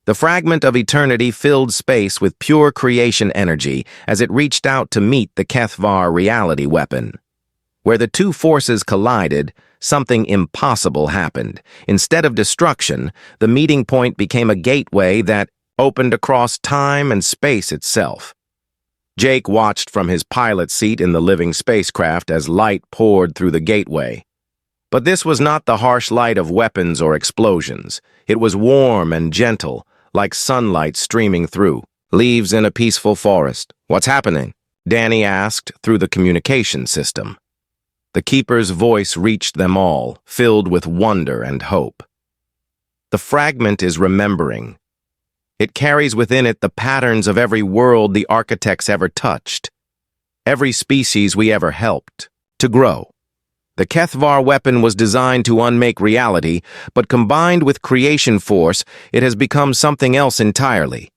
The fragment of eternity filled space with pure creation energy as it reached out to meet the HFY reality weapon. Where the two forces collided, something impossible happened. Instead of destruction, the meeting point became a gateway that opened across time and space itself. Jake watched from his pilot seat in the living spacecraft as light poured through the gateway. But this was not the harsh light of weapons or explosions. It was warm and gentle, like sunlight streaming through. Leaves in a peaceful forest. What's happening? Danny asked through the communication system. The Keeper's voice reached them all, filled with wonder and hope. The fragment is remembering. It carries within it the patterns of every world the architects ever touched, every species we ever helped to grow. The HFY weapon was designed to unmake reality, but combined with creation force, it has become something else entirely.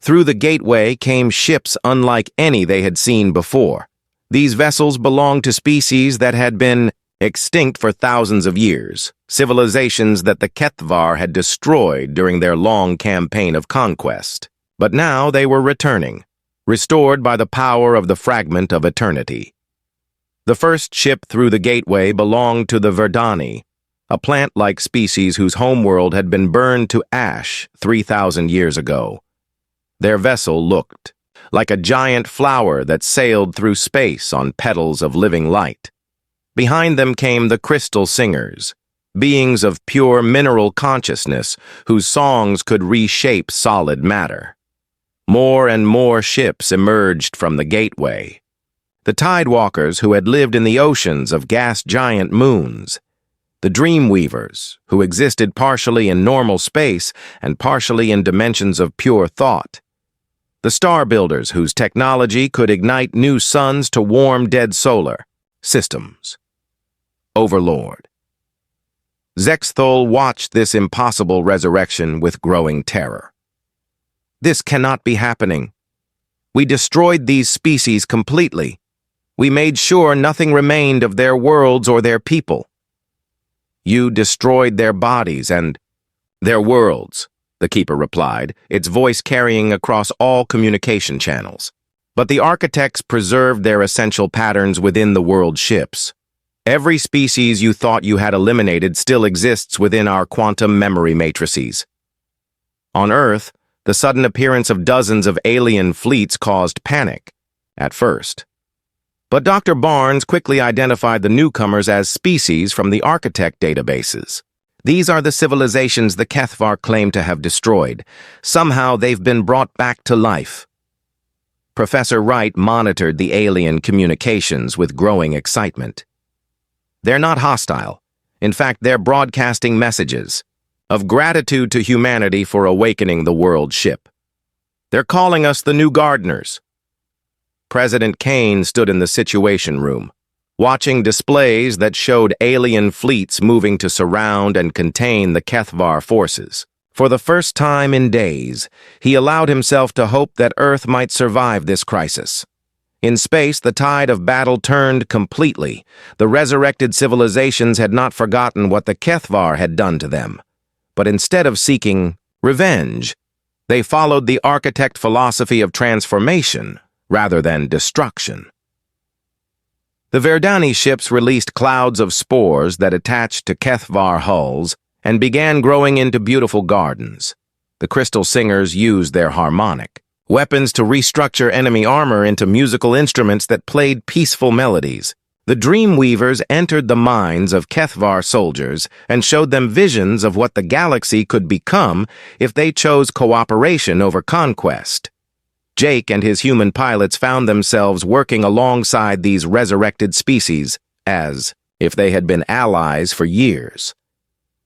Through the gateway came ships unlike any they had seen before. These vessels belonged to species that had been extinct for thousands of years, civilizations that the HFY had destroyed during their long campaign of conquest. But now they were returning, restored by the power of the fragment of eternity. The first ship through the gateway belonged to the Verdani, a plant-like species whose homeworld had been burned to ash 3,000 years ago. Their vessel looked like a giant flower that sailed through space on petals of living light. Behind them came the Crystal Singers, beings of pure mineral consciousness whose songs could reshape solid matter. More and more ships emerged from the gateway. The Tidewalkers who had lived in the oceans of gas giant moons. The Dreamweavers who existed partially in normal space and partially in dimensions of pure thought. The Star Builders whose technology could ignite new suns to warm dead solar systems. Overlord. Zexthol watched this impossible resurrection with growing terror. This cannot be happening. We destroyed these species completely. We made sure nothing remained of their worlds or their people. You destroyed their bodies and their worlds, the Keeper replied, its voice carrying across all communication channels. But the architects preserved their essential patterns within the world ships. Every species you thought you had eliminated still exists within our quantum memory matrices. On Earth, the sudden appearance of dozens of alien fleets caused panic, at first. But Dr. Barnes quickly identified the newcomers as species from the architect databases. These are the civilizations the HFY claim to have destroyed. Somehow they've been brought back to life. Professor Wright monitored the alien communications with growing excitement. They're not hostile. In fact, they're broadcasting messages of gratitude to humanity for awakening the world ship. They're calling us the new gardeners. President Kane stood in the Situation Room, watching displays that showed alien fleets moving to surround and contain the HFY forces. For the first time in days, he allowed himself to hope that Earth might survive this crisis. In space, the tide of battle turned completely. The resurrected civilizations had not forgotten what the HFY had done to them. But instead of seeking revenge, they followed the architect philosophy of transformation rather than destruction. The Verdani ships released clouds of spores that attached to HFY hulls and began growing into beautiful gardens. The Crystal Singers used their harmonic weapons to restructure enemy armor into musical instruments that played peaceful melodies. The Dreamweavers entered the minds of HFY soldiers and showed them visions of what the galaxy could become if they chose cooperation over conquest. Jake and his human pilots found themselves working alongside these resurrected species as if they had been allies for years.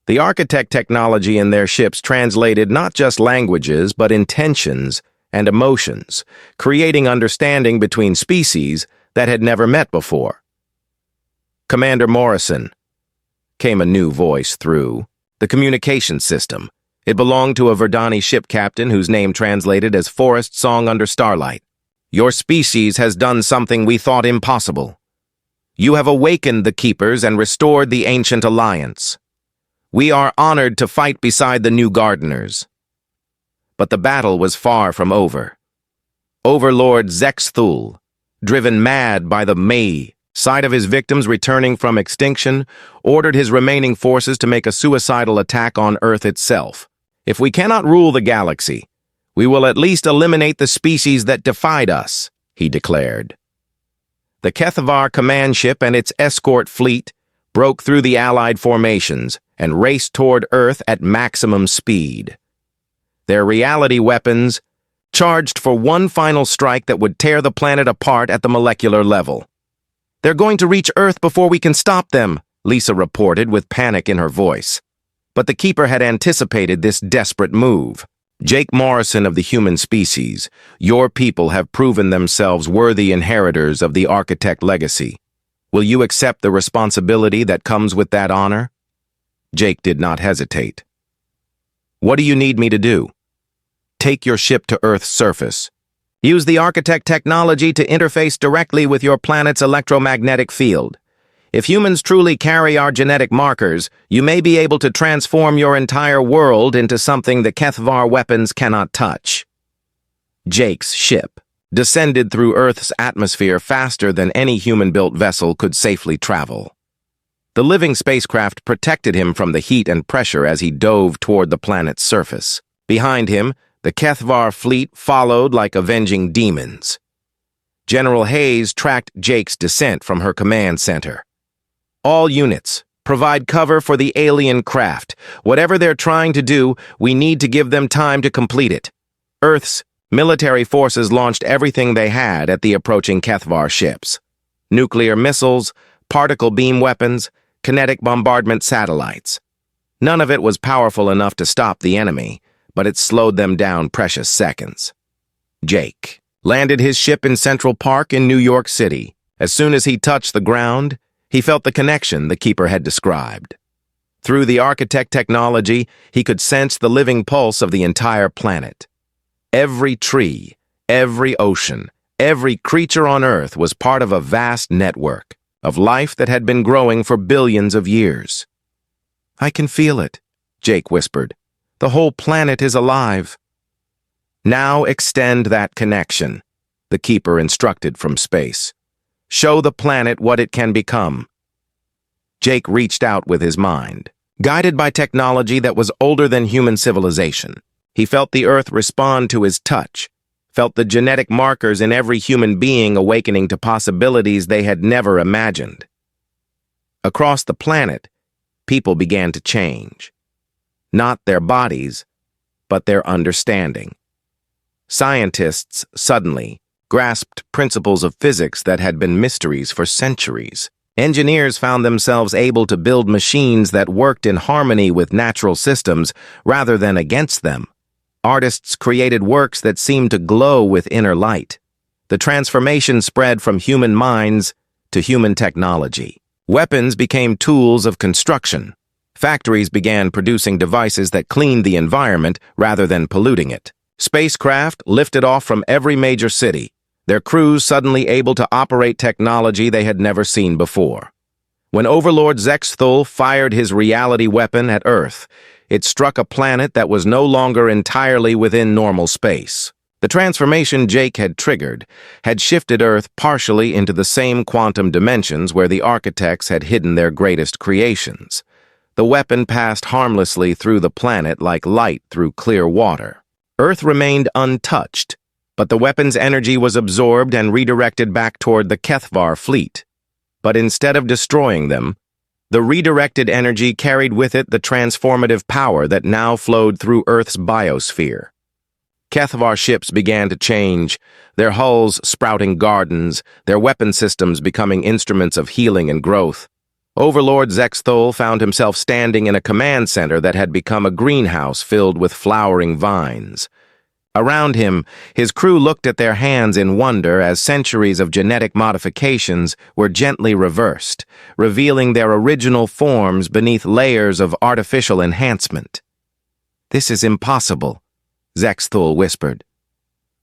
The architect technology in their ships translated not just languages but intentions and emotions, creating understanding between species that had never met before. Commander Morrison, came a new voice through the communication system. It belonged to a Verdani ship captain whose name translated as Forest Song Under Starlight. Your species has done something we thought impossible. You have awakened the Keepers and restored the ancient alliance. We are honored to fight beside the new gardeners. But the battle was far from over. Overlord Zexthul, driven mad by the sight of his victims returning from extinction, ordered his remaining forces to make a suicidal attack on Earth itself. "If we cannot rule the galaxy, we will at least eliminate the species that defied us," he declared. The Kethvar command ship and its escort fleet broke through the Allied formations and raced toward Earth at maximum speed. Their reality weapons charged for one final strike that would tear the planet apart at the molecular level. "They're going to reach Earth before we can stop them," Lisa reported with panic in her voice. But the Keeper had anticipated this desperate move. "Jake Morrison of the human species, your people have proven themselves worthy inheritors of the Architect legacy. Will you accept the responsibility that comes with that honor?" Jake did not hesitate. "What do you need me to do?" "Take your ship to Earth's surface. Use the Architect technology to interface directly with your planet's electromagnetic field. If humans truly carry our genetic markers, you may be able to transform your entire world into something the Kethvar weapons cannot touch." Jake's ship descended through Earth's atmosphere faster than any human-built vessel could safely travel. The living spacecraft protected him from the heat and pressure as he dove toward the planet's surface. Behind him, the Kethvar fleet followed like avenging demons. General Hayes tracked Jake's descent from her command center. "All units, provide cover for the alien craft. Whatever they're trying to do, we need to give them time to complete it." Earth's military forces launched everything they had at the approaching Kethvar ships. Nuclear missiles, particle beam weapons, kinetic bombardment satellites. None of it was powerful enough to stop the enemy, but it slowed them down precious seconds. Jake landed his ship in Central Park in New York City. As soon as he touched the ground, he felt the connection the Keeper had described. Through the Architect technology, he could sense the living pulse of the entire planet. Every tree, every ocean, every creature on Earth was part of a vast network of life that had been growing for billions of years. "I can feel it," Jake whispered. "The whole planet is alive." "Now extend that connection," the Keeper instructed from space. "Show the planet what it can become." Jake reached out with his mind. Guided by technology that was older than human civilization, he felt the Earth respond to his touch, felt the genetic markers in every human being awakening to possibilities they had never imagined. Across the planet, people began to change. Not their bodies, but their understanding. Scientists suddenly grasped principles of physics that had been mysteries for centuries. Engineers found themselves able to build machines that worked in harmony with natural systems rather than against them. Artists created works that seemed to glow with inner light. The transformation spread from human minds to human technology. Weapons became tools of construction. Factories began producing devices that cleaned the environment rather than polluting it. Spacecraft lifted off from every major city, their crews suddenly able to operate technology they had never seen before. When Overlord Zexthul fired his reality weapon at Earth, it struck a planet that was no longer entirely within normal space. The transformation Jake had triggered had shifted Earth partially into the same quantum dimensions where the architects had hidden their greatest creations. The weapon passed harmlessly through the planet like light through clear water. Earth remained untouched, but the weapon's energy was absorbed and redirected back toward the Kethvar fleet. But instead of destroying them, the redirected energy carried with it the transformative power that now flowed through Earth's biosphere. Kethvar ships began to change, their hulls sprouting gardens, their weapon systems becoming instruments of healing and growth. Overlord Zexthul found himself standing in a command center that had become a greenhouse filled with flowering vines. Around him, his crew looked at their hands in wonder as centuries of genetic modifications were gently reversed, revealing their original forms beneath layers of artificial enhancement. "This is impossible," Zexthul whispered.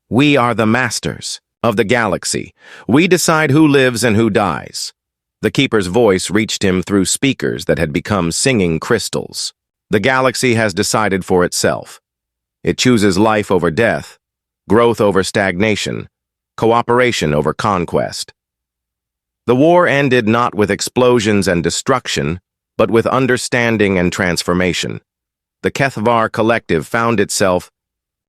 "We are the masters of the galaxy. We decide who lives and who dies." The Keeper's voice reached him through speakers that had become singing crystals. "The galaxy has decided for itself. It chooses life over death, growth over stagnation, cooperation over conquest. The war ended not with explosions and destruction, but with understanding and transformation. The HFY collective found itself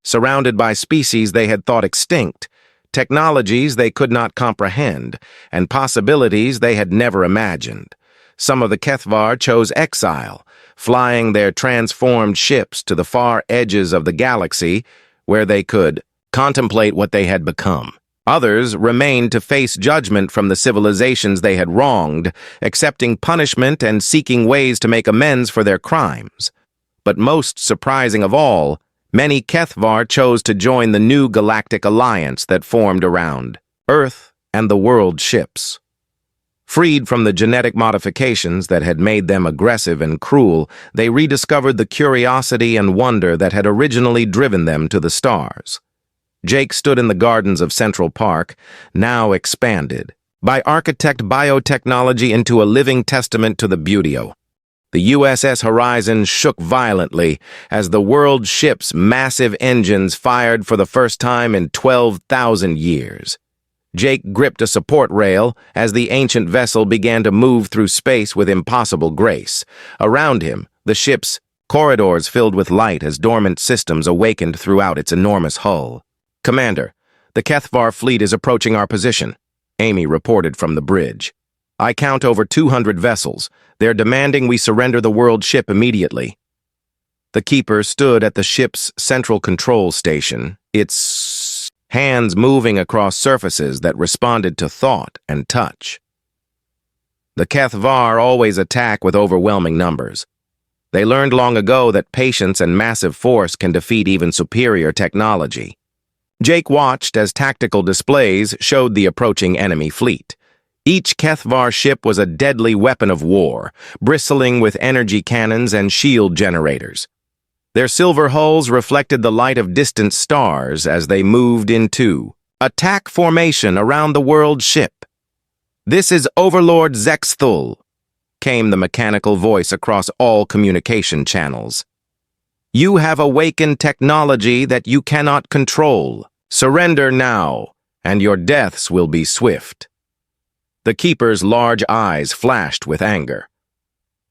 surrounded by species they had thought extinct, technologies they could not comprehend, and possibilities they had never imagined. Some of the HFY chose exile, flying their transformed ships to the far edges of the galaxy where they could contemplate what they had become. Others remained to face judgment from the civilizations they had wronged, accepting punishment and seeking ways to make amends for their crimes. But most surprising of all, many HFY chose to join the new galactic alliance that formed around Earth and the world ships. Freed from the genetic modifications that had made them aggressive and cruel, they rediscovered the curiosity and wonder that had originally driven them to the stars. Jake stood in the gardens of Central Park, now expanded, by architect biotechnology into a living testament to the beauty. The USS Horizon shook violently as the world ship's massive engines fired for the first time in 12,000 years. Jake gripped a support rail as the ancient vessel began to move through space with impossible grace. Around him, the ship's corridors filled with light as dormant systems awakened throughout its enormous hull. "Commander, the HFY fleet is approaching our position," Amy reported from the bridge. "I count over 200 vessels. They're demanding we surrender the world ship immediately." The keeper stood at the ship's central control station, its hands moving across surfaces that responded to thought and touch. The HFY always attack with overwhelming numbers. They learned long ago that patience and massive force can defeat even superior technology. Jake watched as tactical displays showed the approaching enemy fleet. Each HFY ship was a deadly weapon of war, bristling with energy cannons and shield generators. Their silver hulls reflected the light of distant stars as they moved into attack formation around the world ship. "This is Overlord Zexthul," came the mechanical voice across all communication channels. "You have awakened technology that you cannot control. Surrender now, and your deaths will be swift." The keeper's large eyes flashed with anger.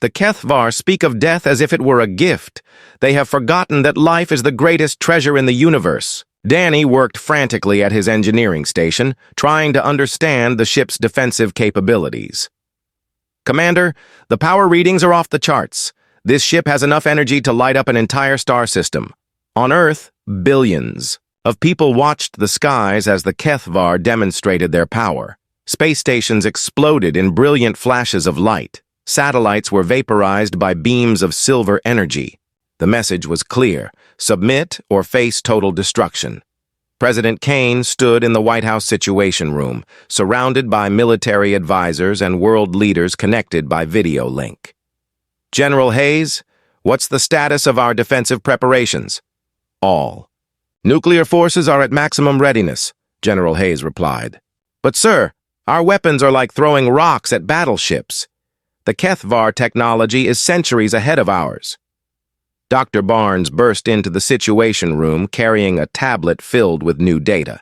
The HFY speak of death as if it were a gift. They have forgotten that life is the greatest treasure in the universe. Danny worked frantically at his engineering station, trying to understand the ship's defensive capabilities. "Commander, the power readings are off the charts. This ship has enough energy to light up an entire star system. On Earth, billions of people watched the skies as the HFY demonstrated their power. Space stations exploded in brilliant flashes of light. Satellites were vaporized by beams of silver energy. The message was clear: submit or face total destruction. President Kane stood in the White House Situation Room, surrounded by military advisors and world leaders connected by video link. "General Hayes, what's the status of our defensive preparations?" "All. Nuclear forces are at maximum readiness," General Hayes replied. "But sir, our weapons are like throwing rocks at battleships. The HFY technology is centuries ahead of ours." Dr. Barnes burst into the Situation Room carrying a tablet filled with new data.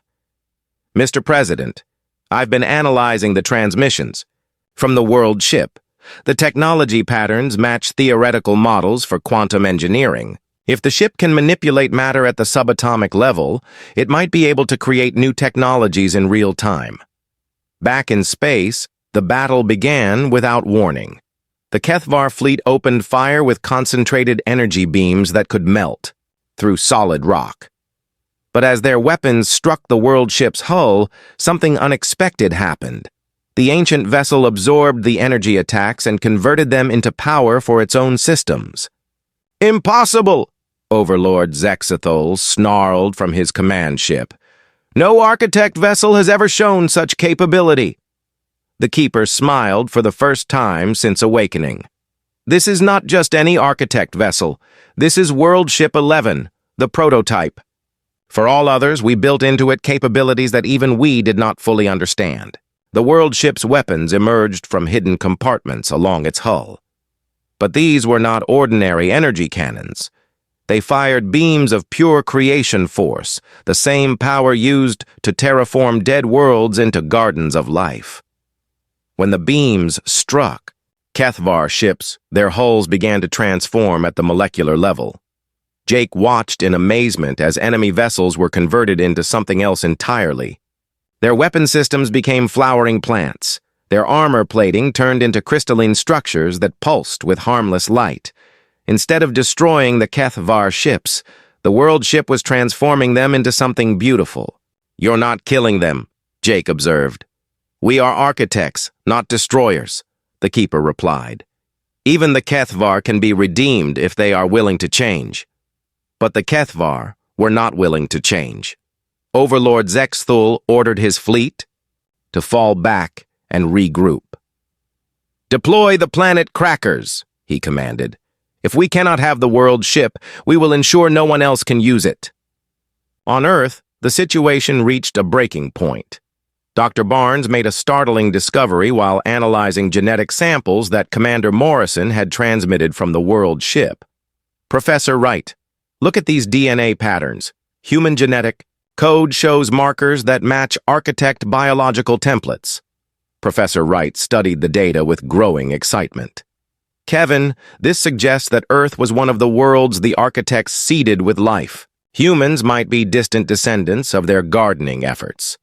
"Mr. President, I've been analyzing the transmissions from the world ship. The technology patterns match theoretical models for quantum engineering. If the ship can manipulate matter at the subatomic level, it might be able to create new technologies in real time." Back in space, the battle began without warning. The HFY fleet opened fire with concentrated energy beams that could melt through solid rock. But as their weapons struck the world ship's hull, something unexpected happened. The ancient vessel absorbed the energy attacks and converted them into power for its own systems. "Impossible!" Overlord Zexthul snarled from his command ship. "No architect vessel has ever shown such capability." The keeper smiled for the first time since awakening. "This is not just any architect vessel. This is World Ship 11, the prototype. For all others, we built into it capabilities that even we did not fully understand." The world ship's weapons emerged from hidden compartments along its hull. But these were not ordinary energy cannons. they fired beams of pure creation force, the same power used to terraform dead worlds into gardens of life. When the beams struck, Kethvar ships, their hulls began to transform at the molecular level. Jake watched in amazement as enemy vessels were converted into something else entirely. Their weapon systems became flowering plants. Their armor plating turned into crystalline structures that pulsed with harmless light. Instead of destroying the Kethvar ships, the world ship was transforming them into something beautiful. "You're not killing them," Jake observed. "We are architects, not destroyers," the keeper replied. "Even the Kethvar can be redeemed if they are willing to change." But the Kethvar were not willing to change. Overlord Zexthul ordered his fleet to fall back and regroup. "Deploy the planet crackers," he commanded. "If we cannot have the world ship, we will ensure no one else can use it." On Earth, the situation reached a breaking point. Dr. Barnes made a startling discovery while analyzing genetic samples that Commander Morrison had transmitted from the world ship. "Professor Wright, look at these DNA patterns. Human genetic code shows markers that match architect biological templates." Professor Wright studied the data with growing excitement. "Kevin, this suggests that Earth was one of the worlds the architects seeded with life. Humans might be distant descendants of their gardening efforts."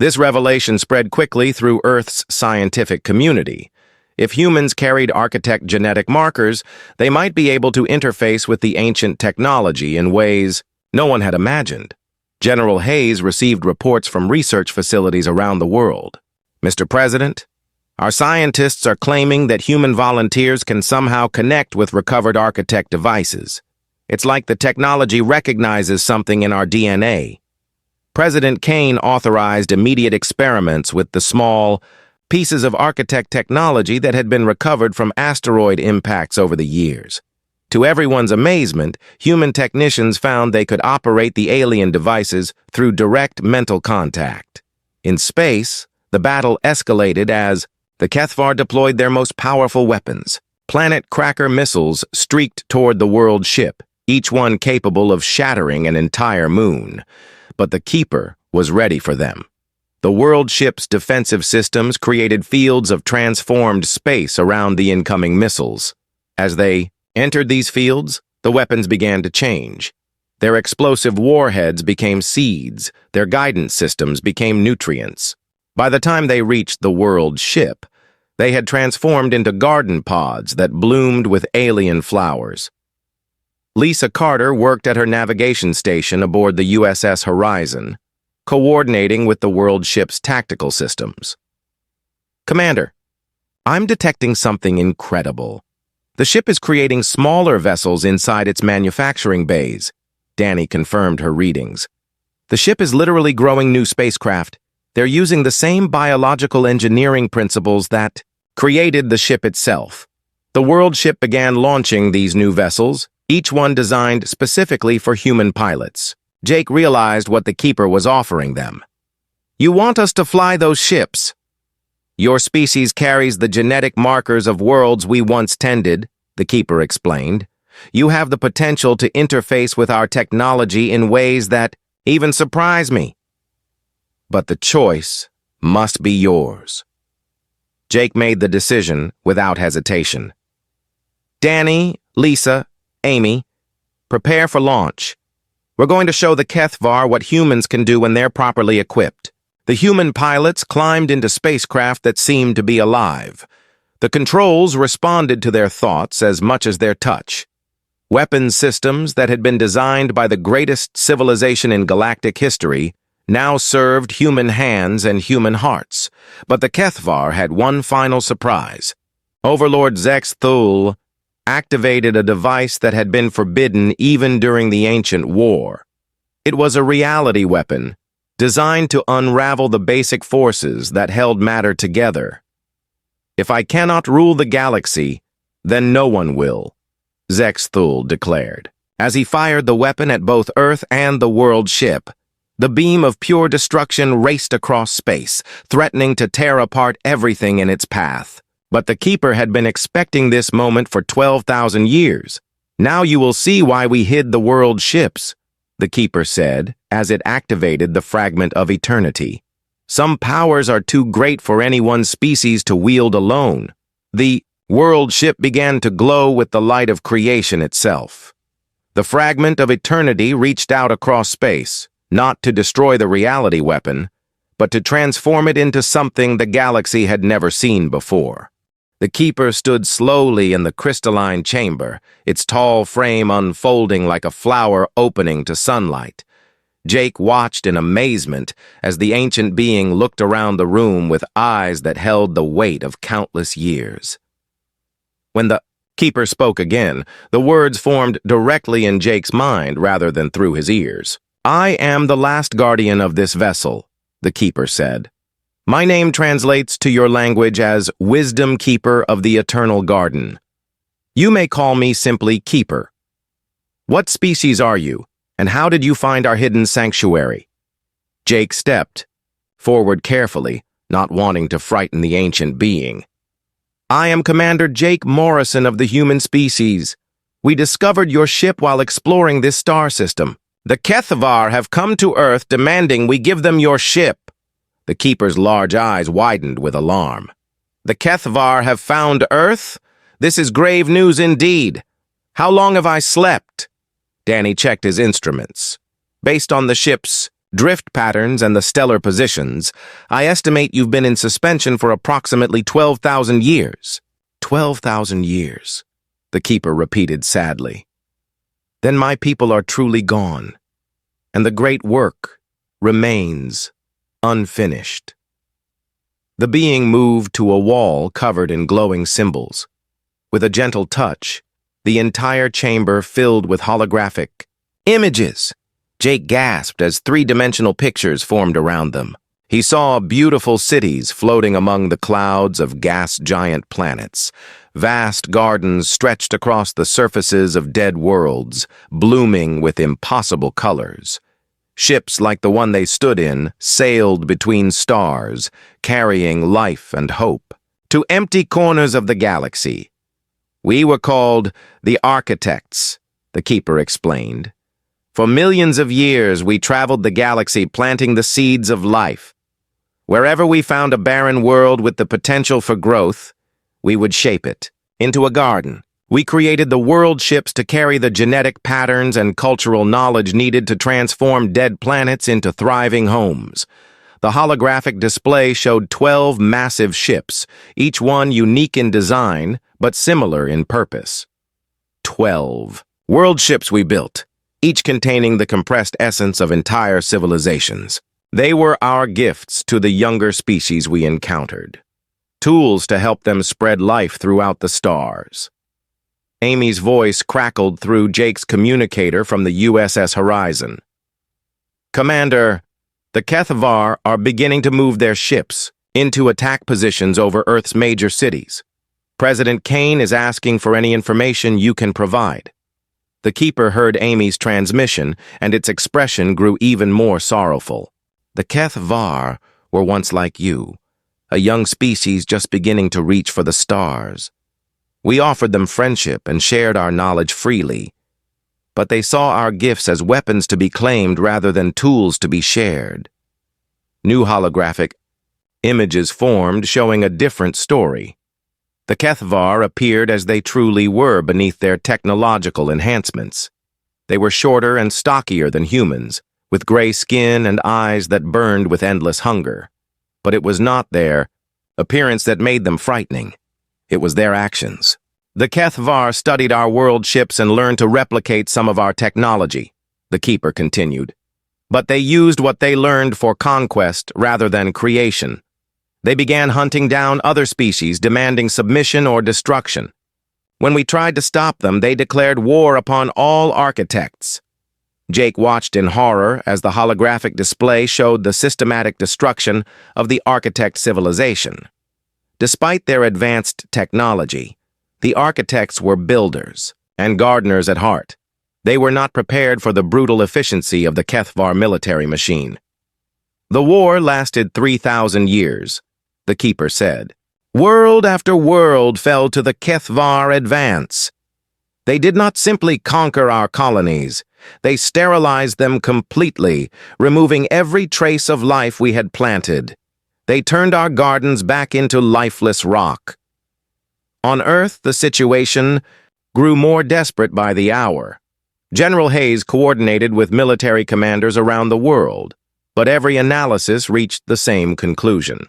This revelation spread quickly through Earth's scientific community. If humans carried architect genetic markers, they might be able to interface with the ancient technology in ways no one had imagined. General Hayes received reports from research facilities around the world. "Mr. President, our scientists are claiming that human volunteers can somehow connect with recovered architect devices. It's like the technology recognizes something in our DNA." President Kane authorized immediate experiments with the small pieces of architect technology that had been recovered from asteroid impacts over the years. To everyone's amazement, human technicians found they could operate the alien devices through direct mental contact. In space, the battle escalated as the Kethvar deployed their most powerful weapons. Planet cracker missiles streaked toward the world ship, each one capable of shattering an entire moon. But the Keeper was ready for them. The world ship's defensive systems created fields of transformed space around the incoming missiles. As they entered these fields, the weapons began to change. Their explosive warheads became seeds, their guidance systems became nutrients. By the time they reached the world ship, they had transformed into garden pods that bloomed with alien flowers. Lisa Carter worked at her navigation station aboard the USS Horizon, coordinating with the world ship's tactical systems. "Commander, I'm detecting something incredible. The ship is creating smaller vessels inside its manufacturing bays," Danny confirmed her readings. "The ship is literally growing new spacecraft. They're using the same biological engineering principles that created the ship itself." The world ship began launching these new vessels, each one designed specifically for human pilots. Jake realized what the Keeper was offering them. "You want us to fly those ships? Your species carries the genetic markers of worlds we once tended," the Keeper explained. "You have the potential to interface with our technology in ways that even surprise me. But the choice must be yours." Jake made the decision without hesitation. "Danny, Lisa, Amy, prepare for launch. We're going to show the Kethvar what humans can do when they're properly equipped." The human pilots climbed into spacecraft that seemed to be alive. The controls responded to their thoughts as much as their touch. Weapons systems that had been designed by the greatest civilization in galactic history now served human hands and human hearts. But the Kethvar had one final surprise. Overlord Zexthul activated a device that had been forbidden even during the ancient war. It was a reality weapon, designed to unravel the basic forces that held matter together. "If I cannot rule the galaxy, then no one will," Zexthul declared. As he fired the weapon at both Earth and the world ship, the beam of pure destruction raced across space, threatening to tear apart everything in its path. But the Keeper had been expecting this moment for 12,000 years. "Now you will see why we hid the world ships," the keeper said, as it activated the fragment of eternity. "Some powers are too great for any one species to wield alone." The world ship began to glow with the light of creation itself. The fragment of eternity reached out across space, not to destroy the reality weapon, but to transform it into something the galaxy had never seen before. The keeper stood slowly in the crystalline chamber, its tall frame unfolding like a flower opening to sunlight. Jake watched in amazement as the ancient being looked around the room with eyes that held the weight of countless years. When the keeper spoke again, the words formed directly in Jake's mind rather than through his ears. "I am the last guardian of this vessel," the keeper said. "My name translates to your language as Wisdom Keeper of the Eternal Garden. You may call me simply Keeper. What species are you, and how did you find our hidden sanctuary?" Jake stepped forward carefully, not wanting to frighten the ancient being. "I am Commander Jake Morrison of the human species. We discovered your ship while exploring this star system. The HFY have come to Earth demanding we give them your ship." The keeper's large eyes widened with alarm. "The HFY have found Earth? This is grave news indeed. How long have I slept?" Danny checked his instruments. "Based on the ship's drift patterns and the stellar positions, I estimate you've been in suspension for approximately 12,000 years. 12,000 years, the keeper repeated sadly. Then my people are truly gone, and the great work remains unfinished. The being moved to a wall covered in glowing symbols. With a gentle touch, the entire chamber filled with holographic images. Jake gasped as three-dimensional pictures formed around them. He saw beautiful cities floating among the clouds of gas-giant planets. Vast gardens stretched across the surfaces of dead worlds, blooming with impossible colors. Ships like the one they stood in sailed between stars, carrying life and hope to empty corners of the galaxy. "We were called the Architects," the keeper explained. "For millions of years, we traveled the galaxy planting the seeds of life. Wherever we found a barren world with the potential for growth, we would shape it into a garden. We created the world ships to carry the genetic patterns and cultural knowledge needed to transform dead planets into thriving homes. The holographic display showed 12 massive ships, each one unique in design, but similar in purpose. 12 world ships we built, each containing the compressed essence of entire civilizations. They were our gifts to the younger species we encountered, tools to help them spread life throughout the stars." Amy's voice crackled through Jake's communicator from the USS Horizon. "Commander, the HFY are beginning to move their ships into attack positions over Earth's major cities. President Kane is asking for any information you can provide." The keeper heard Amy's transmission, and its expression grew even more sorrowful. "The HFY were once like you, a young species just beginning to reach for the stars. We offered them friendship and shared our knowledge freely, but they saw our gifts as weapons to be claimed rather than tools to be shared." New holographic images formed showing a different story. The HFY appeared as they truly were beneath their technological enhancements. They were shorter and stockier than humans, with gray skin and eyes that burned with endless hunger. But it was not their appearance that made them frightening. It was their actions. "The HFY studied our world ships and learned to replicate some of our technology," the keeper continued. "But they used what they learned for conquest rather than creation. They began hunting down other species, demanding submission or destruction. When we tried to stop them, they declared war upon all architects." Jake watched in horror as the holographic display showed the systematic destruction of the architect civilization. Despite their advanced technology, the architects were builders and gardeners at heart. They were not prepared for the brutal efficiency of the HFY military machine. "The war lasted 3,000 years, the keeper said. "World after world fell to the HFY advance. They did not simply conquer our colonies. They sterilized them completely, removing every trace of life we had planted. They turned our gardens back into lifeless rock. On Earth, the situation grew more desperate by the hour. General Hayes coordinated with military commanders around the world, but every analysis reached the same conclusion.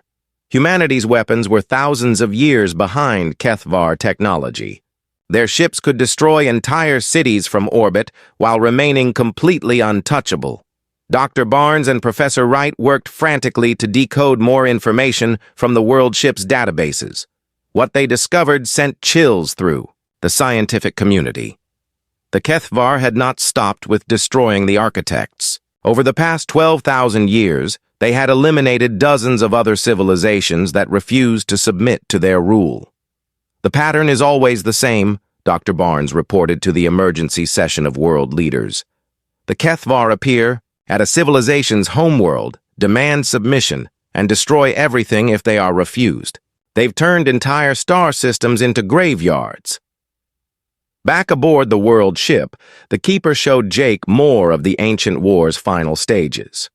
Humanity's weapons were thousands of years behind HFY technology. Their ships could destroy entire cities from orbit while remaining completely untouchable. Dr. Barnes and Professor Wright worked frantically to decode more information from the world ship's databases. What they discovered sent chills through the scientific community. The HFY had not stopped with destroying the architects. Over the past 12,000 years, they had eliminated dozens of other civilizations that refused to submit to their rule. The pattern is always the same, Dr. Barnes reported to the emergency session of world leaders. The HFY appear at a civilization's homeworld, demand submission, and destroy everything if they are refused. They've turned entire star systems into graveyards. Back aboard the world ship, the Keeper showed Jake more of the ancient war's final stages.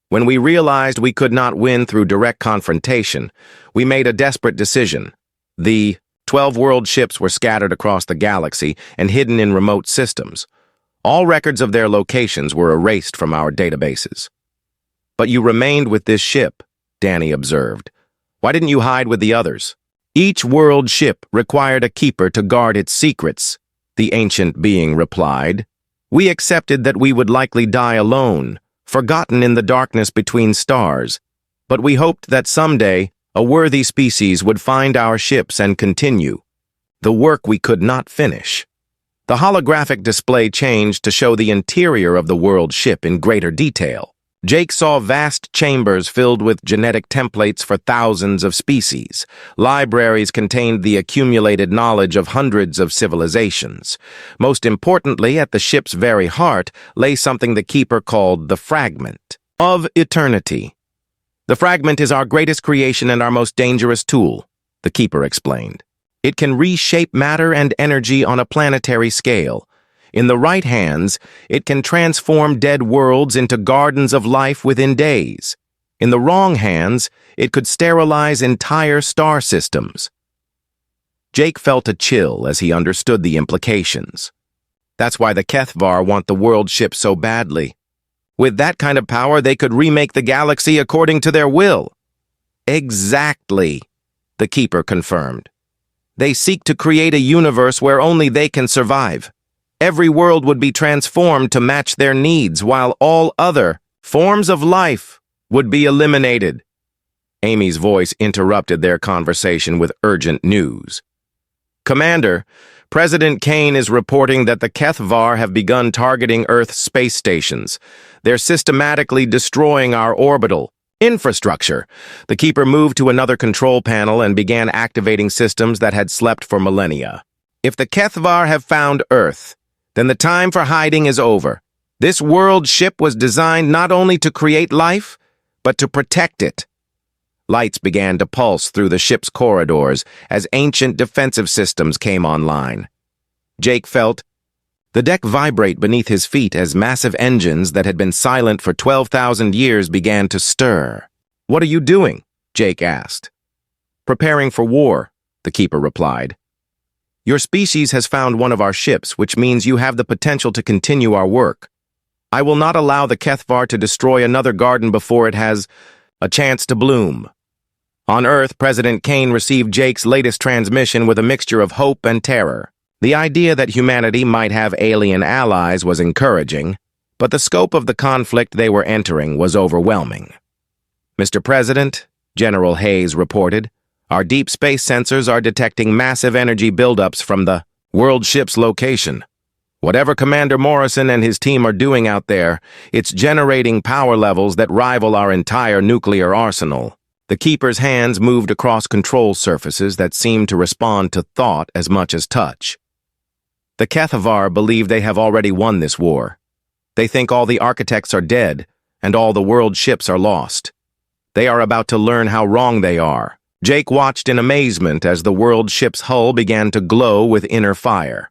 When we realized we could not win through direct confrontation, we made a desperate decision. The 12 world ships were scattered across the galaxy and hidden in remote systems. All records of their locations were erased from our databases. But you remained with this ship, Danny observed. Why didn't you hide with the others? Each world ship required a keeper to guard its secrets, the ancient being replied. We accepted that we would likely die alone, forgotten in the darkness between stars, but we hoped that someday a worthy species would find our ships and continue the work we could not finish. The holographic display changed to show the interior of the world ship in greater detail. Jake saw vast chambers filled with genetic templates for thousands of species. Libraries contained the accumulated knowledge of hundreds of civilizations. Most importantly, at the ship's very heart lay something the Keeper called the Fragment of Eternity. The Fragment is our greatest creation and our most dangerous tool, the Keeper explained. It can reshape matter and energy on a planetary scale. In the right hands, it can transform dead worlds into gardens of life within days. In the wrong hands, it could sterilize entire star systems. Jake felt a chill as he understood the implications. That's why the HFY want the world ship so badly. With that kind of power, they could remake the galaxy according to their will. Exactly, the Keeper confirmed. They seek to create a universe where only they can survive. Every world would be transformed to match their needs, while all other forms of life would be eliminated. Amy's voice interrupted their conversation with urgent news. Commander, President Kane is reporting that the HFY have begun targeting Earth's space stations. They're systematically destroying our orbital infrastructure. The Keeper moved to another control panel and began activating systems that had slept for millennia. If the HFY have found Earth, then the time for hiding is over. This world ship was designed not only to create life, but to protect it. Lights began to pulse through the ship's corridors as ancient defensive systems came online. Jake felt the deck vibrate beneath his feet as massive engines that had been silent for 12,000 years began to stir. "What are you doing?" Jake asked. "Preparing for war," the Keeper replied. "Your species has found one of our ships, which means you have the potential to continue our work. I will not allow the HFY to destroy another garden before it has a chance to bloom." On Earth, President Kane received Jake's latest transmission with a mixture of hope and terror. The idea that humanity might have alien allies was encouraging, but the scope of the conflict they were entering was overwhelming. "Mr. President," General Hayes reported, "our deep space sensors are detecting massive energy buildups from the world ship's location. Whatever Commander Morrison and his team are doing out there, it's generating power levels that rival our entire nuclear arsenal." The Keeper's hands moved across control surfaces that seemed to respond to thought as much as touch. The HFY believe they have already won this war. They think all the architects are dead and all the world ships are lost. They are about to learn how wrong they are. Jake watched in amazement as the world ship's hull began to glow with inner fire.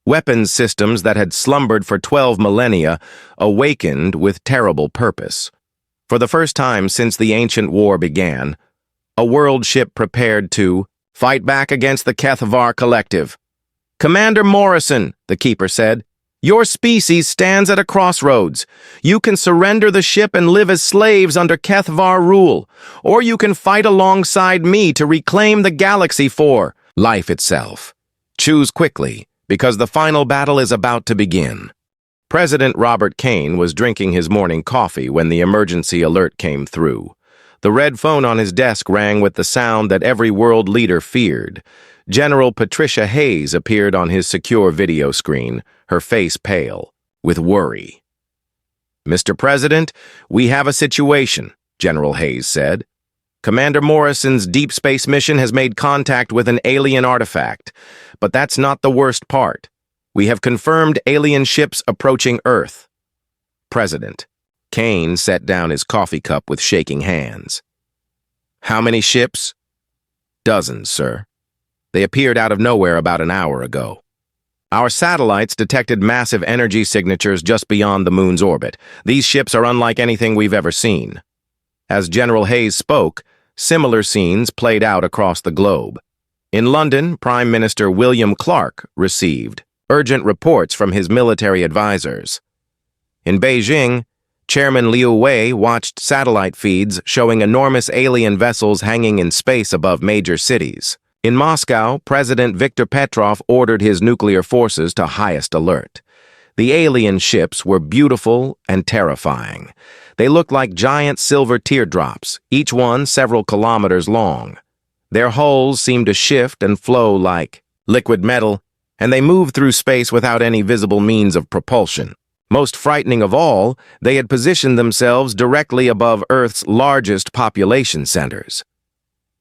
Weapons systems that had slumbered for 12 millennia awakened with terrible purpose. For the first time since the ancient war began, a world ship prepared to fight back against the HFY collective. "Commander Morrison," the keeper said, "your species stands at a crossroads. You can surrender the ship and live as slaves under HFY rule, or you can fight alongside me to reclaim the galaxy for life itself. Choose quickly, because the final battle is about to begin." President Robert Kane was drinking his morning coffee when the emergency alert came through. The red phone on his desk rang with the sound that every world leader feared. General Patricia Hayes appeared on his secure video screen, her face pale, with worry. "Mr. President, we have a situation," General Hayes said. "Commander Morrison's deep space mission has made contact with an alien artifact, but that's not the worst part. We have confirmed alien ships approaching Earth." President Kane set down his coffee cup with shaking hands. "How many ships?" "Dozens, sir. They appeared out of nowhere about an hour ago. Our satellites detected massive energy signatures just beyond the moon's orbit. These ships are unlike anything we've ever seen." As General Hayes spoke, similar scenes played out across the globe. In London, Prime Minister William Clark received urgent reports from his military advisors. In Beijing, Chairman Liu Wei watched satellite feeds showing enormous alien vessels hanging in space above major cities. In Moscow, President Viktor Petrov ordered his nuclear forces to highest alert. The alien ships were beautiful and terrifying. They looked like giant silver teardrops, each one several kilometers long. Their hulls seemed to shift and flow like liquid metal, and they moved through space without any visible means of propulsion. Most frightening of all, they had positioned themselves directly above Earth's largest population centers.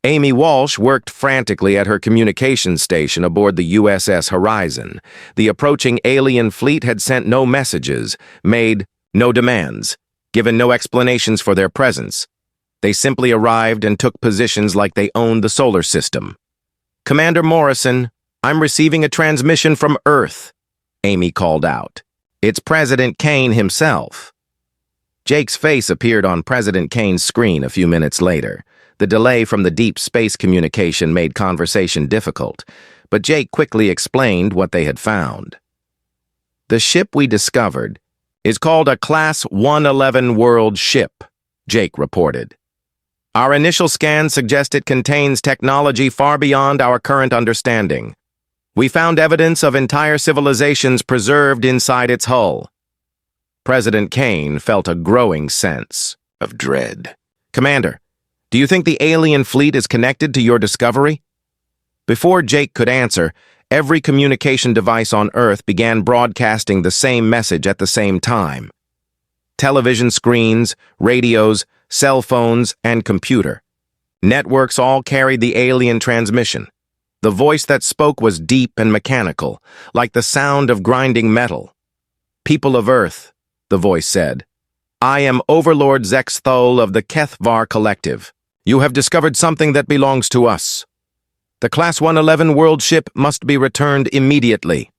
Amy Walsh worked frantically at her communications station aboard the USS Horizon. The approaching alien fleet had sent no messages, made no demands, given no explanations for their presence. They simply arrived and took positions like they owned the solar system. "Commander Morrison, I'm receiving a transmission from Earth," Amy called out. "It's President Kane himself." Jake's face appeared on President Kane's screen a few minutes later. The delay from the deep space communication made conversation difficult, but Jake quickly explained what they had found. "The ship we discovered is called a Class 111 world ship," Jake reported. "Our initial scans suggest it contains technology far beyond our current understanding. We found evidence of entire civilizations preserved inside its hull." President Kane felt a growing sense of dread. "Commander, do you think the alien fleet is connected to your discovery?" Before Jake could answer, every communication device on Earth began broadcasting the same message at the same time. Television screens, radios, cell phones, and computer. Networks all carried the alien transmission. The voice that spoke was deep and mechanical, like the sound of grinding metal. "People of Earth," the voice said, "I am Overlord Zexthol of the HFY Collective. You have discovered something that belongs to us. The Class 111 world ship must be returned immediately."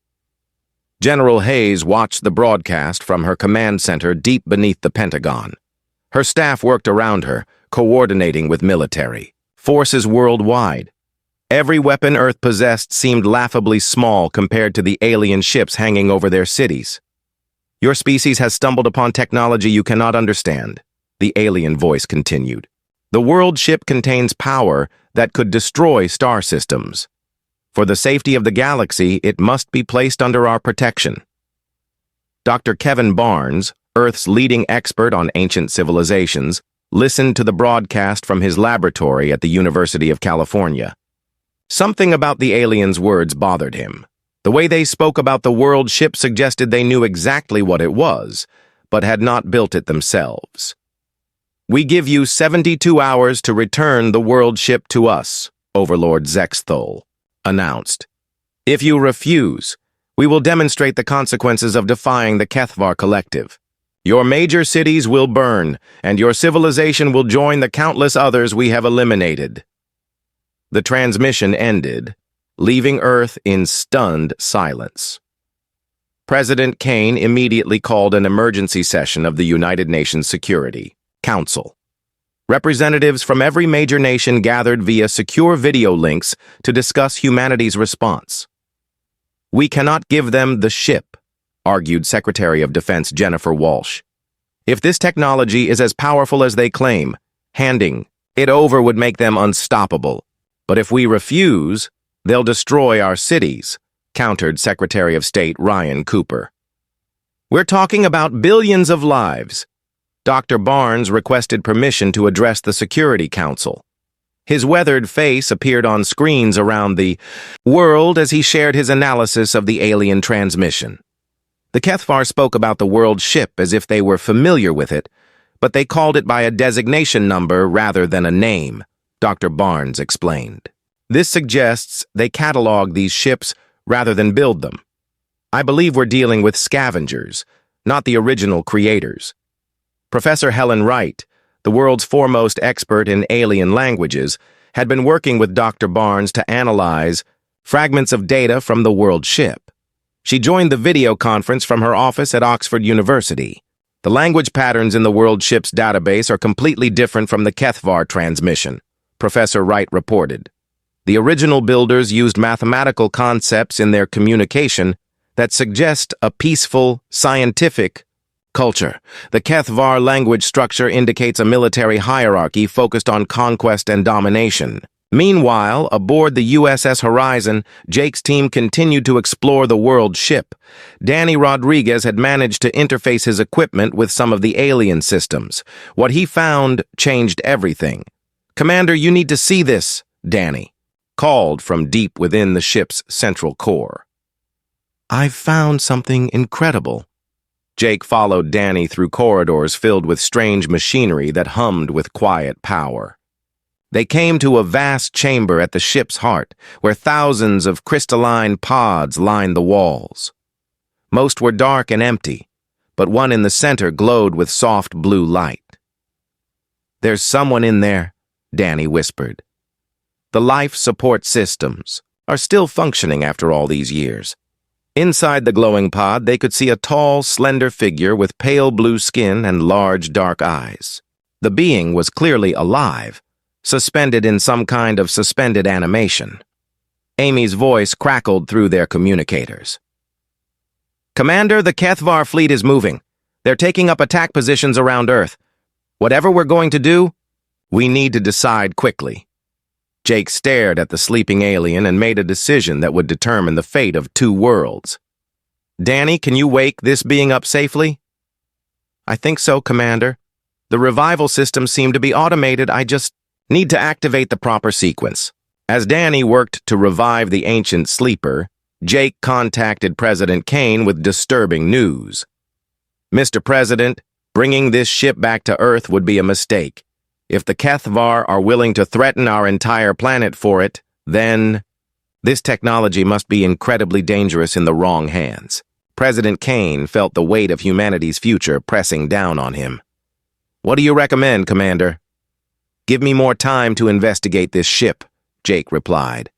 General Hayes watched the broadcast from her command center deep beneath the Pentagon. Her staff worked around her, coordinating with military forces worldwide. Every weapon Earth possessed seemed laughably small compared to the alien ships hanging over their cities. "Your species has stumbled upon technology you cannot understand," the alien voice continued. "The world ship contains power that could destroy star systems. For the safety of the galaxy, it must be placed under our protection." Dr. Kevin Barnes, Earth's leading expert on ancient civilizations, listened to the broadcast from his laboratory at the University of California. Something about the aliens' words bothered him. The way they spoke about the world ship suggested they knew exactly what it was, but had not built it themselves. "We give you 72 hours to return the world ship to us," Overlord Zexthol announced. "If you refuse, we will demonstrate the consequences of defying the HFY Collective. Your major cities will burn, and your civilization will join the countless others we have eliminated." The transmission ended, leaving Earth in stunned silence. President Kane immediately called an emergency session of the United Nations Security Council. Representatives from every major nation gathered via secure video links to discuss humanity's response. "We cannot give them the ship," argued Secretary of Defense Jennifer Walsh. "If this technology is as powerful as they claim, handing it over would make them unstoppable. But if we refuse, they'll destroy our cities," countered Secretary of State Ryan Cooper. "We're talking about billions of lives." Dr. Barnes requested permission to address the Security Council. His weathered face appeared on screens around the world as he shared his analysis of the alien transmission. The Kethvar spoke about the world ship as if they were familiar with it, but they called it by a designation number rather than a name, Dr. Barnes explained. This suggests they catalog these ships rather than build them. "I believe we're dealing with scavengers, not the original creators." Professor Helen Wright, the world's foremost expert in alien languages, had been working with Dr. Barnes to analyze fragments of data from the world ship. She joined the video conference from her office at Oxford University. "The language patterns in the world ship's database are completely different from the Kethvar transmission," Professor Wright reported. "The original builders used mathematical concepts in their communication that suggest a peaceful, scientific culture. The Kethvar language structure indicates a military hierarchy focused on conquest and domination." Meanwhile, aboard the USS Horizon, Jake's team continued to explore the world ship. Danny Rodriguez had managed to interface his equipment with some of the alien systems. What he found changed everything. "Commander, you need to see this," Danny called from deep within the ship's central core. "I've found something incredible." Jake followed Danny through corridors filled with strange machinery that hummed with quiet power. They came to a vast chamber at the ship's heart, where thousands of crystalline pods lined the walls. Most were dark and empty, but one in the center glowed with soft blue light. "There's someone in there," Danny whispered. "The life support systems are still functioning after all these years." Inside the glowing pod, they could see a tall, slender figure with pale blue skin and large, dark eyes. The being was clearly alive, suspended in some kind of suspended animation. Amy's voice crackled through their communicators. "Commander, the Kethvar fleet is moving. They're taking up attack positions around Earth. Whatever we're going to do, we need to decide quickly." Jake stared at the sleeping alien and made a decision that would determine the fate of two worlds. "Danny, can you wake this being up safely?" "I think so, Commander. The revival systems seem to be automated. I just need to activate the proper sequence." As Danny worked to revive the ancient sleeper, Jake contacted President Kane with disturbing news. "Mr. President, bringing this ship back to Earth would be a mistake. If the Kethvar are willing to threaten our entire planet for it, then this technology must be incredibly dangerous in the wrong hands." President Kane felt the weight of humanity's future pressing down on him. "What do you recommend, Commander?" "Give me more time to investigate this ship," Jake replied.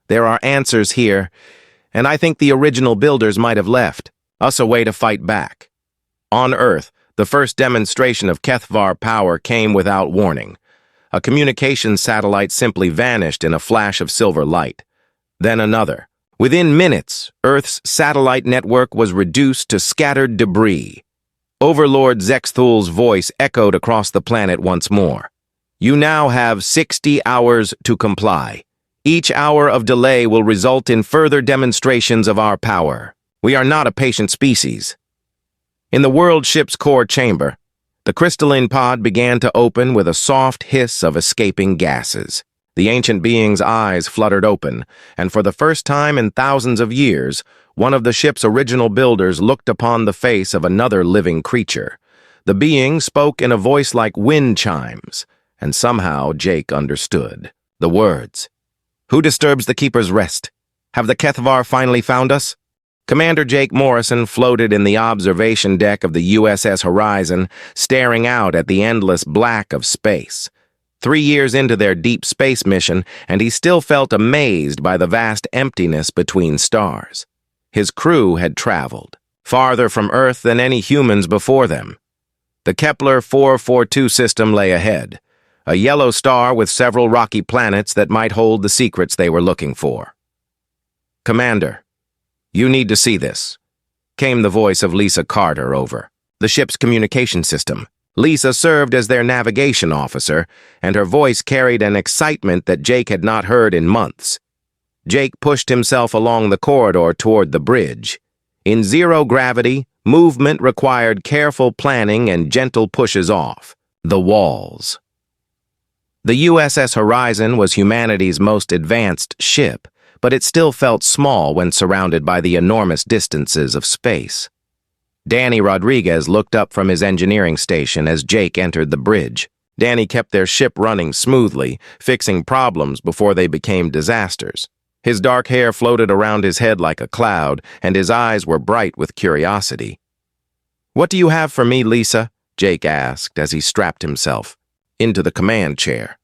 "There are answers here, and I think the original builders might have left us a way to fight back." On Earth, the first demonstration of Kethvar power came without warning. A communications satellite simply vanished in a flash of silver light. Then another. Within minutes, Earth's satellite network was reduced to scattered debris. Overlord Zexthul's voice echoed across the planet once more. "You now have 60 hours to comply. Each hour of delay will result in further demonstrations of our power. We are not a patient species." In the world ship's core chamber, the crystalline pod began to open with a soft hiss of escaping gases. The ancient being's eyes fluttered open, and for the first time in thousands of years, one of the ship's original builders looked upon the face of another living creature. The being spoke in a voice like wind chimes, and somehow Jake understood. The words, "Who disturbs the keeper's rest? Have the Kethvar finally found us?" Commander Jake Morrison floated in the observation deck of the USS Horizon, staring out at the endless black of space. 3 years into their deep space mission, and he still felt amazed by the vast emptiness between stars. His crew had traveled, farther from Earth than any humans before them. The Kepler 442 system lay ahead, a yellow star with several rocky planets that might hold the secrets they were looking for. "Commander, you need to see this," came the voice of Lisa Carter over the ship's communication system. Lisa served as their navigation officer, and her voice carried an excitement that Jake had not heard in months. Jake pushed himself along the corridor toward the bridge. In zero gravity, movement required careful planning and gentle pushes off the walls. The USS Horizon was humanity's most advanced ship, but it still felt small when surrounded by the enormous distances of space. Danny Rodriguez looked up from his engineering station as Jake entered the bridge. Danny kept their ship running smoothly, fixing problems before they became disasters. His dark hair floated around his head like a cloud, and his eyes were bright with curiosity. "What do you have for me, Lisa?" Jake asked as he strapped himself into the command chair.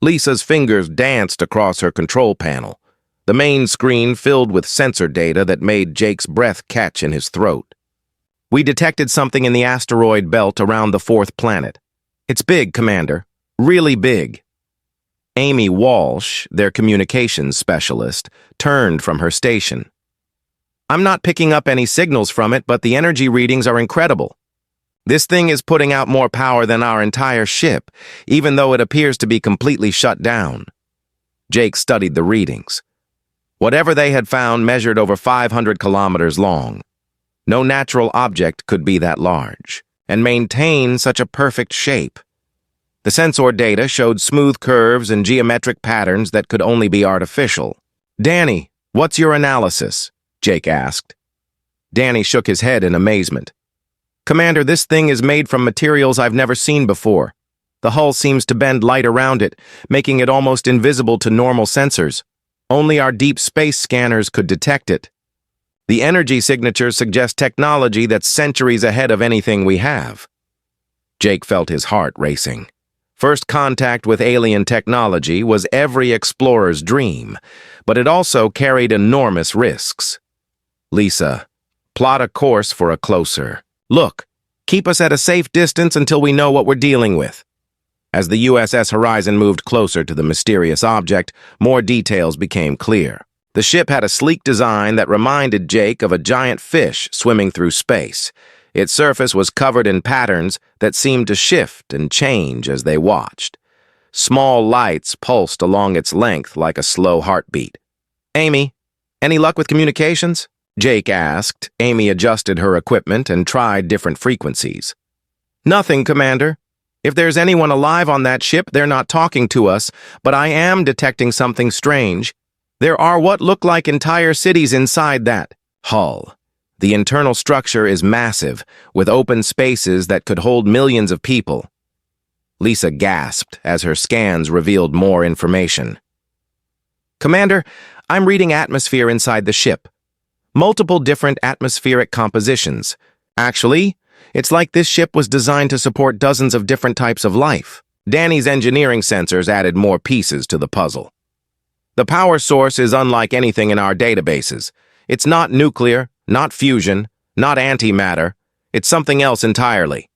Lisa's fingers danced across her control panel, the main screen filled with sensor data that made Jake's breath catch in his throat. "We detected something in the asteroid belt around the fourth planet. It's big, Commander. Really big." Amy Walsh, their communications specialist, turned from her station. "I'm not picking up any signals from it, but the energy readings are incredible. This thing is putting out more power than our entire ship, even though it appears to be completely shut down." Jake studied the readings. Whatever they had found measured over 500 kilometers long. No natural object could be that large and maintain such a perfect shape. The sensor data showed smooth curves and geometric patterns that could only be artificial. "Danny, what's your analysis?" Jake asked. Danny shook his head in amazement. "Commander, this thing is made from materials I've never seen before. The hull seems to bend light around it, making it almost invisible to normal sensors. Only our deep space scanners could detect it. The energy signatures suggest technology that's centuries ahead of anything we have." Jake felt his heart racing. First contact with alien technology was every explorer's dream, but it also carried enormous risks. "Lisa, plot a course for a closer look. Keep us at a safe distance until we know what we're dealing with." As the USS Horizon moved closer to the mysterious object, more details became clear. The ship had a sleek design that reminded Jake of a giant fish swimming through space. Its surface was covered in patterns that seemed to shift and change as they watched. Small lights pulsed along its length like a slow heartbeat. "Amy, any luck with communications?" Jake asked. Amy adjusted her equipment and tried different frequencies. "Nothing, Commander. If there's anyone alive on that ship, they're not talking to us, but I am detecting something strange. There are what look like entire cities inside that hull. The internal structure is massive, with open spaces that could hold millions of people." Lisa gasped as her scans revealed more information. "Commander, I'm reading atmosphere inside the ship. Multiple different atmospheric compositions. Actually, it's like this ship was designed to support dozens of different types of life." Danny's engineering sensors added more pieces to the puzzle. "The power source is unlike anything in our databases. It's not nuclear, not fusion, not antimatter. It's something else entirely.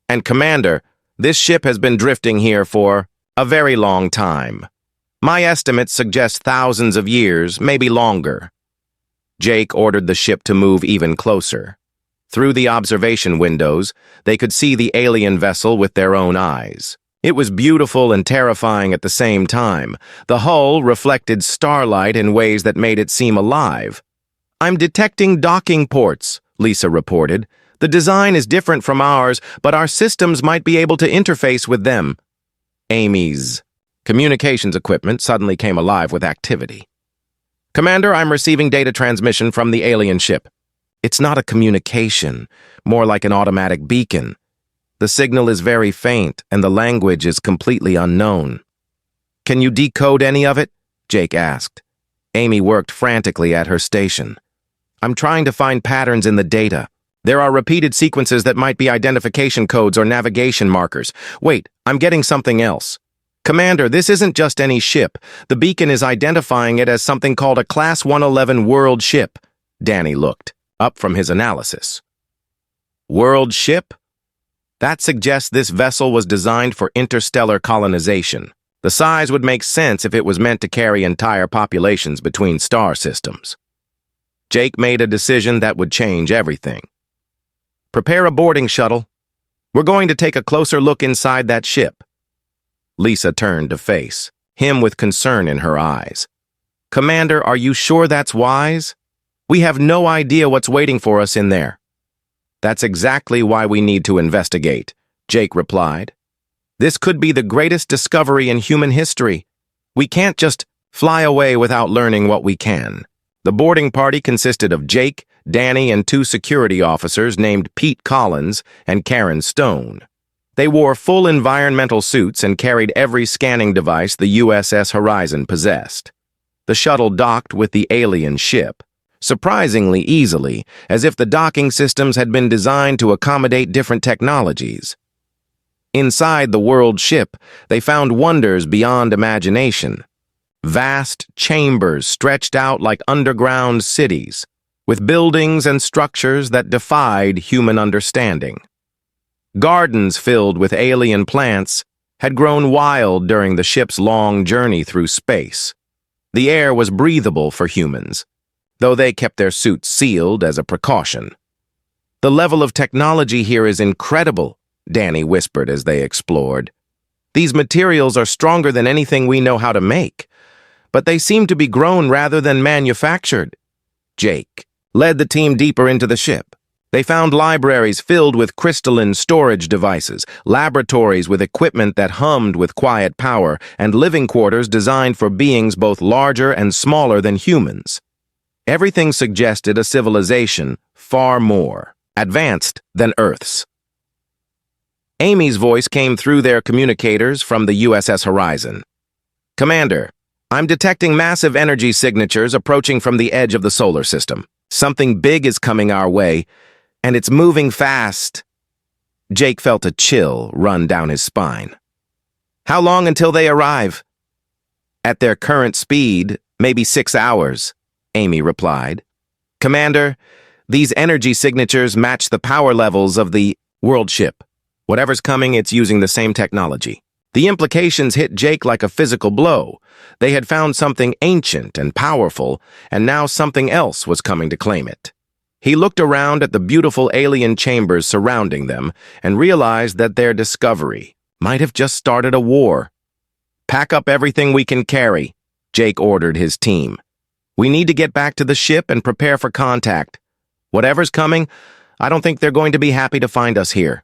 And Commander, this ship has been drifting here for a very long time. My estimates suggest thousands of years, maybe longer." Jake ordered the ship to move even closer. Through the observation windows, they could see the alien vessel with their own eyes. It was beautiful and terrifying at the same time. The hull reflected starlight in ways that made it seem alive. "I'm detecting docking ports," Lisa reported. "The design is different from ours, but our systems might be able to interface with them." Amy's communications equipment suddenly came alive with activity. "Commander, I'm receiving data transmission from the alien ship." "It's not a communication, more like an automatic beacon. The signal is very faint, and the language is completely unknown." "Can you decode any of it?" Jake asked. Amy worked frantically at her station. "I'm trying to find patterns in the data. There are repeated sequences that might be identification codes or navigation markers. Wait, I'm getting something else. Commander, this isn't just any ship. The beacon is identifying it as something called a Class 111 world ship." Danny looked. up from his analysis. World ship? That suggests this vessel was designed for interstellar colonization. The size would make sense if it was meant to carry entire populations between star systems. Jake made a decision that would change everything. Prepare a boarding shuttle. We're going to take a closer look inside that ship. Lisa turned to face him with concern in her eyes. Commander, are you sure that's wise? We have no idea what's waiting for us in there. That's exactly why we need to investigate, Jake replied. This could be the greatest discovery in human history. We can't just fly away without learning what we can. The boarding party consisted of Jake, Danny, and two security officers named Pete Collins and Karen Stone. They wore full environmental suits and carried every scanning device the USS Horizon possessed. The shuttle docked with the alien ship, surprisingly easily, as if the docking systems had been designed to accommodate different technologies. Inside the world ship, they found wonders beyond imagination. Vast chambers stretched out like underground cities, with buildings and structures that defied human understanding. Gardens filled with alien plants had grown wild during the ship's long journey through space. The air was breathable for humans, though they kept their suits sealed as a precaution. The level of technology here is incredible, Danny whispered as they explored. These materials are stronger than anything we know how to make, but they seem to be grown rather than manufactured. Jake led the team deeper into the ship. They found libraries filled with crystalline storage devices, laboratories with equipment that hummed with quiet power, and living quarters designed for beings both larger and smaller than humans. Everything suggested a civilization far more advanced than Earth's. Amy's voice came through their communicators from the USS Horizon. Commander, I'm detecting massive energy signatures approaching from the edge of the solar system. Something big is coming our way, and it's moving fast. Jake felt a chill run down his spine. How long until they arrive? At their current speed, maybe 6 hours, Amy replied. Commander, these energy signatures match the power levels of the world ship. Whatever's coming, it's using the same technology. The implications hit Jake like a physical blow. They had found something ancient and powerful, and now something else was coming to claim it. He looked around at the beautiful alien chambers surrounding them and realized that their discovery might have just started a war. Pack up everything we can carry, Jake ordered his team. We need to get back to the ship and prepare for contact. Whatever's coming, I don't think they're going to be happy to find us here.